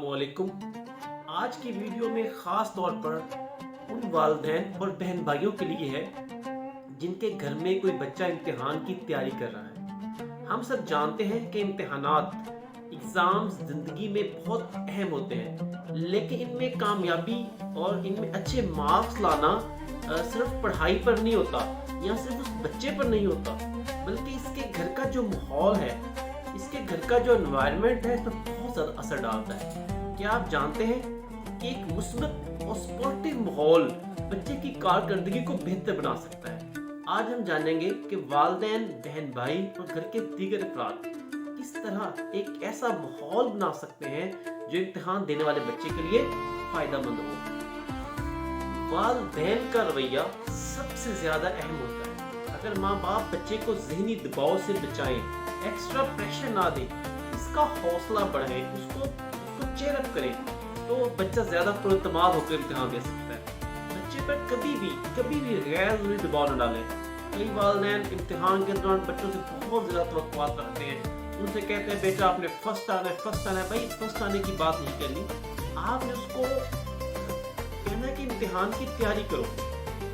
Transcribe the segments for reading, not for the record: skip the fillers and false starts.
वालेकुम। आज की वीडियो में ख़ास तौर पर उन वालिदैन और बहन भाइयों के लिए है जिनके घर में कोई बच्चा इम्तिहान की तैयारी कर रहा है। हम सब जानते हैं कि इम्तिहानात एग्ज़ाम्स ज़िंदगी में बहुत अहम होते हैं, लेकिन इनमें कामयाबी और इनमें अच्छे मार्क्स लाना सिर्फ पढ़ाई पर नहीं होता या सिर्फ उस बच्चे पर नहीं होता, बल्कि इसके घर का जो माहौल है, इसके घर का जो एनवायरनमेंट है, इस पर बहुत ज़्यादा असर डालता है। क्या आप जानते हैं कि एक मुस्बत और स्पोर्टिव माहौल बच्चे की कारकर्दगी को बेहतर बना सकता है। आज हम जानेंगे कि वालिदैन, बहन भाई और घर के दीगर अफराद किस तरह एक ऐसा माहौल बना सकते हैं जो इम्तिहान देने वाले बच्चे के लिए फ़ायदेमंद हो। वालिदैन का रवैया सबसे ज़्यादा अहम होता है। अगर माँ बाप बच्चे को ज़हनी दबाव से बचाएं, एक्स्ट्रा प्रेशर ना दें, इसका हौसला बढ़ाएं, उसको चेयर अप करें, तो बच्चा ज़्यादा पुरअतमाद होकर इम्तिहान दे सकता है। बच्चे पर कभी भी गैर ज़रूरी दबाव न डालें। कई वालिदैन इम्तिहान के दौरान बच्चों से बहुत ज़्यादा तवक्कुआत रखते हैं। उनसे कहते हैं बेटा आपने फर्स्ट आना है। भाई फर्स्ट आने की बात नहीं करनी, आपने उसको कहना है कि इम्तिहान की तैयारी करो।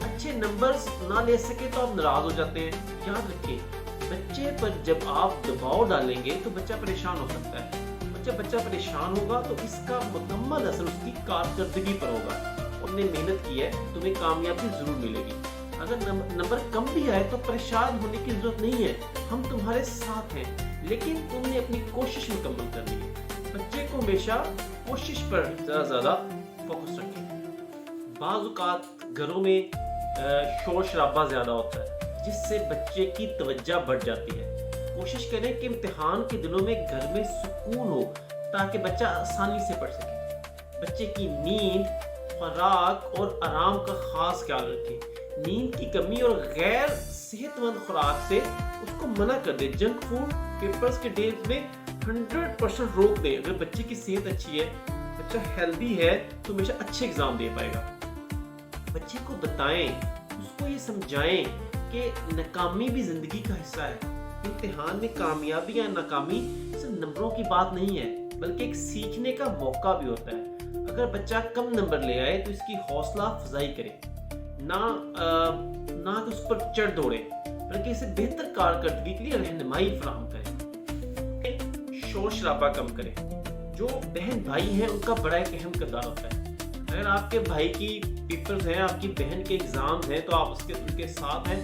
अच्छे नंबर्स ना ले सके तो आप नाराज़ हो जाते हैं। याद रखें, बच्चे पर जब आप दबाव डालेंगे तो बच्चा परेशान हो सकता है। जब बच्चा परेशान होगा तो इसका मुकम्मल असर उसकी कारकर्दगी पर होगा। उन्होंने मेहनत की है, तुम्हें कामयाबी जरूर मिलेगी। अगर नंबर कम भी आए तो परेशान होने की जरूरत नहीं है, हम तुम्हारे साथ हैं, लेकिन तुमने अपनी कोशिश मुकम्मल करनी है। बच्चे को हमेशा कोशिश पर ज़्यादा फोकस रखें। बाज़ औक़ात घरों में शोर शराबा ज़्यादा होता है, जिससे बच्चे की तवज्जो बढ़ जाती है। कोशिश करें कि इम्तिहान के दिनों में घर में सुकून हो, ताकि बच्चा आसानी से पढ़ सके। बच्चे की नींद, खुराक और आराम का खास ख्याल रखें। नींद की कमी और गैर सेहतमंद खुराक से उसको मना कर दें। जंक फूड पेपर्स के डेज में 100% रोक दें। अगर बच्चे की सेहत अच्छी है, बच्चा हेल्दी है, तो हमेशा अच्छे एग्जाम दे पाएगा। बच्चे को बताएं, उसको ये समझाएं कि नाकामी भी जिंदगी का हिस्सा है। इम्तिहान में कामयाबी या नाकामी सिर्फ नंबरों की बात नहीं है, बल्कि एक सीखने का मौका भी होता है। अगर बच्चा कम नंबर ले आए तो इसकी हौसला अफजाई करें, ना कि उस पर चढ़ दौड़े, बल्कि इसे बेहतर कारकर्दगी के लिए रहनुमाई फराहम करें। शोर शराबा कम करें। जो बहन भाई हैं उनका बड़ा एक अहम किरदार होता है। अगर आपके भाई की पेपर्स हैं, आपकी बहन के एग्जाम्स हैं, तो आप उनके साथ हैं।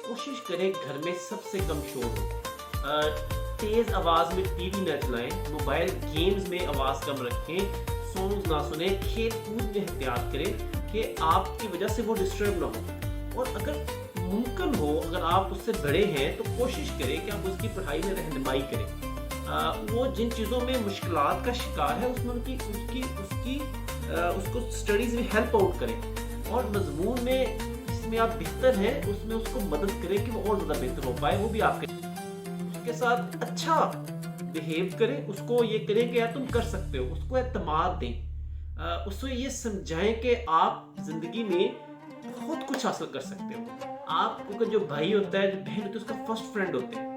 कोशिश करें घर में सबसे कम शोर हो। तेज आवाज में टीवी न चलाएं, मोबाइल गेम्स में आवाज कम रखें, सॉन्ग्स ना सुने, खेल कूद में एहतियात करें कि आपकी वजह से वो डिस्टर्ब ना हो। और अगर मुमकिन हो, अगर आप उससे बड़े हैं, तो कोशिश करें कि आप उसकी पढ़ाई में रहनुमाई करें। वो जिन चीज़ों में मुश्किलात का शिकार है, उसमें उसको स्टडीज में हेल्प आउट करें। और मजमून में जिसमें आप बेहतर हैं, उसमें उसको मदद करें कि वो और ज़्यादा बेहतर हो पाए। वो भी आपके उसके साथ अच्छा बिहेव करें, उसको ये करें कि यार तुम कर सकते हो, उसको एतमाद दें, उसको ये समझाएं कि आप जिंदगी में बहुत कुछ हासिल कर सकते हो। आपका जो भाई होता है, जो बहन होती है, उसका फर्स्ट फ्रेंड होते हैं।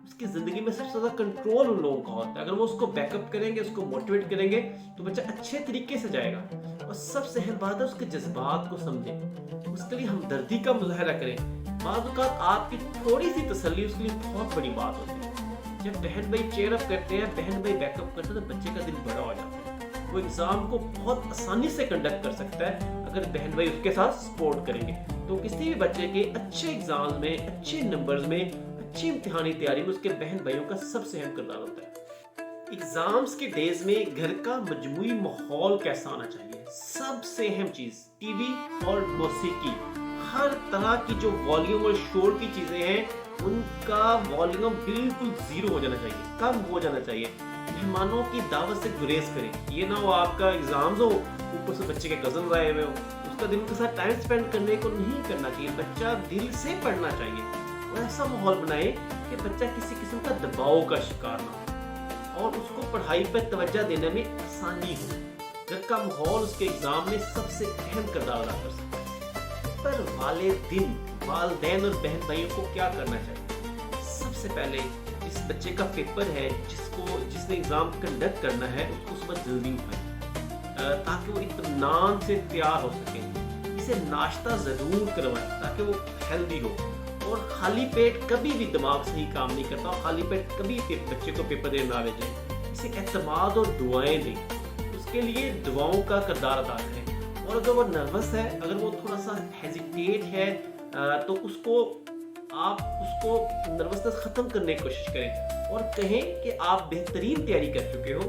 उसकी ज़िंदगी में सबसे ज़्यादा कंट्रोल उन लोगों का होता है। अगर वो उसको बैकअप करेंगे, उसको मोटिवेट करेंगे, तो बच्चा अच्छे तरीके से जाएगा। और सबसे अहम बात है, उसके जज्बात को समझें, उसके लिए हमदर्दी का मुजाहरा करें। बाज़ औक़ात आपकी थोड़ी सी तसल्ली उसके लिए बहुत बड़ी बात होती है। जब बहन भाई चेयर अप करते हैं, बहन भाई बैकअप करते हैं, तो बच्चे का दिल बड़ा हो जाता है। वो एग्ज़ाम को बहुत आसानी से कंडक्ट कर सकता है अगर बहन भाई उसके साथ सपोर्ट करेंगे। तो किसी भी बच्चे के अच्छे एग्जाम में, अच्छे नंबर्स में, अच्छी इम्तिहानी तैयारी में उसके बहन भाइयों का सबसे अहम किरदार होता है। एग्जाम्स के डेज में घर का मजमूई माहौल कैसा होना चाहिए? सबसे अहम चीज टीवी और मौसीकी। हर तरह की जो वॉल्यूम और शोर की चीजें हैं, उनका वॉल्यूम बिल्कुल जीरो हो जाना चाहिए, कम हो जाना चाहिए। मेहमानों की दावत से गुरेज करें। ये ना हो आपका एग्जाम्स हो, ऊपर से बच्चे के कजन आए हुए हो, उसका दिन के साथ टाइम स्पेंड करने को नहीं करना चाहिए। बच्चा दिल से पढ़ना चाहिए। और ऐसा माहौल बनाए कि बच्चा किसी किस्म का दबाव का शिकार ना हो और उसको पढ़ाई पर तवज्जो देने में आसानी हो। घर का माहौल उसके एग्जाम में सबसे अहम किरदार अदा कर सकता है। पर वालिदैन और बहन भाइयों को क्या करना चाहिए? सबसे पहले इस बच्चे का पेपर है, जिसने एग्जाम कंडक्ट करना है, उसको सुबह जल्दी उठाएं। ताकि वो इत्मीनान से तैयार हो सके। इसे नाश्ता ज़रूर करवाएं ताकि वो हेल्दी हो, और खाली पेट कभी भी दिमाग सही काम नहीं करता, और खाली पेट कभी बच्चे को पेपर देने ना भेजें। इसे एतमाद और दुआएं दें, उसके लिए दुआओं का किरदार अदा करें। और अगर वो नर्वस है, अगर वो थोड़ा सा हेजिटेट है, तो आप उसको नर्वसनेस ख़त्म करने की कोशिश करें और कहें कि आप बेहतरीन तैयारी कर चुके हो,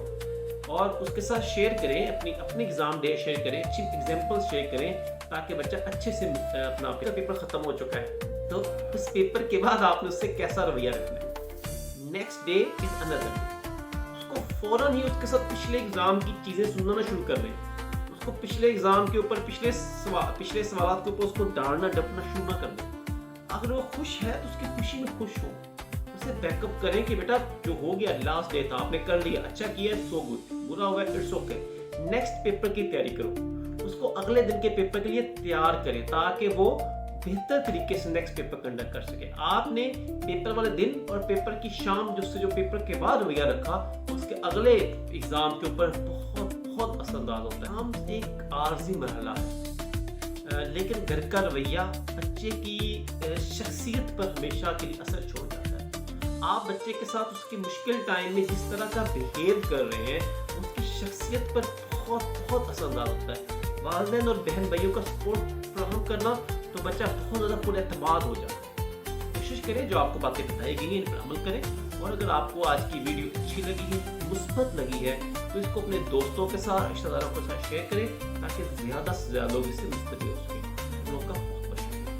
और उसके साथ शेयर करें, अपने एग्ज़ाम डे शेयर करें, अच्छी एग्जाम्पल शेयर करें, ताकि बच्चा अच्छे से अपना पेपर ख़त्म हो चुका है तो उस पेपर के बाद आपने उससे कैसा रवैया रखना है। Next day is another day, उसको फ़ौरन ही उसके साथ पिछले एग्ज़ाम की चीज़ें सुनाना शुरू कर दें, उसको पिछले एग्ज़ाम के ऊपर पिछले सवाल के ऊपर उसको डालना डपना शुरू ना कर दें। अगर वो खुश है तो उसकी खुशी में खुश हो, उसे बैकअप करें कि बेटा जो हो गया लास्ट डे था, आपने कर लिया, अच्छा किया, सो गुड, बुरा हुआ इट्स ओके, नेक्स्ट पेपर की तैयारी करो। उसको अगले दिन के पेपर के लिए तैयार करें ताकि वो बेहतर तरीके से नेक्स्ट पेपर कंडक्ट कर सके। आपने पेपर वाले दिन और पेपर की शाम जो पेपर के बाद रवैया रखा, उसके अगले एग्जाम के ऊपर बहुत असरअंदाज होता है। हम एक आर्जी मरहला है, लेकिन घर का रवैया बच्चे की शख्सियत पर हमेशा के लिए असर छोड़ जाता है। आप बच्चे के साथ उसकी मुश्किल टाइम में जिस तरह का बिहेव कर रहे हैं, उसकी शख्सियत पर बहुत असरअंदाज होता है। वालिदैन और बहन भाइयों का सपोर्ट फराहम करना तो बच्चा बहुत ज़्यादा पुरएतमाद हो जाता है। कोशिश करें जो आपको बातें बताई गई हैं इन पर अमल करें, और अगर आपको आज की वीडियो अच्छी लगी है, मुस्बत लगी है, तो इसको अपने दोस्तों के साथ, रिश्तेदारों के साथ शेयर करें ताकि ज़्यादा से ज़्यादा लोग इससे मुस्तफीद हो सकें।